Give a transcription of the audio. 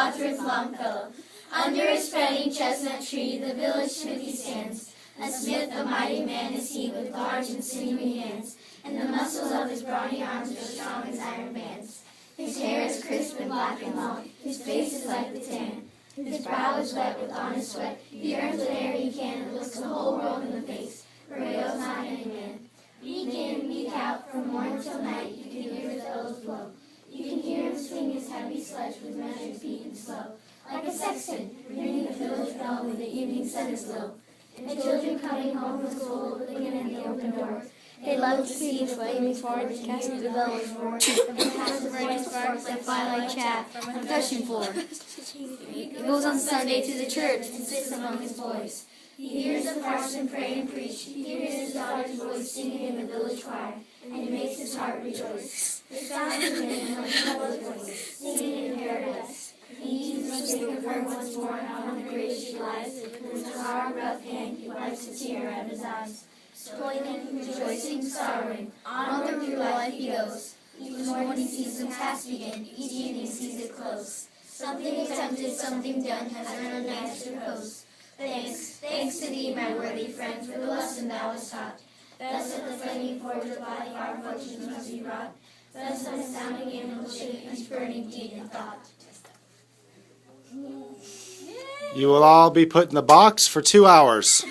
Wadsworth Longfellow. Under a spreading chestnut tree, the village smithy stands. A smith, a mighty man is he, with large and sinewy hands, and the muscles of his brawny arms are strong as iron bands. His hair is crisp and black and long, his face is like the tan. His brow is wet with honest sweat, he earns whate'er he can, and looks the whole world in the face, for he owes not any man. Week in, week out, from morn till night, you can hear his bellows blow. You can hear him swing his heavy sledge with measured feet and slow, like a sexton, ringing the village bell when the evening sun is low. And children coming home from school, looking at the open door, they love to see the flaming forge cast the bellows roar, and pass the burning sparks that fly like chaff from the threshing floor. He goes on Sunday to the church and sits among his boys. He hears the parson pray and preach, he hears his daughter's voice singing in the village choir, and it makes his heart rejoice. It sounds to him like a mother's voice, singing in paradise. He eats the think of her once more, out on the grave she lies, with his hard, rough hand he wipes a tear out of his eyes. Toiling, rejoicing, sorrowing, onward through life he goes. Each morning he sees the task begin, each evening sees it close. Something attempted, something done, has earned a night's repose. Thanks to thee, my worthy friend, for the lesson thou hast taught. Thus at the flaming forge of life our fortunes must be wrought. Thus an astounding animal shape, each burning deed and thought. You will all be put in the box for 2 hours.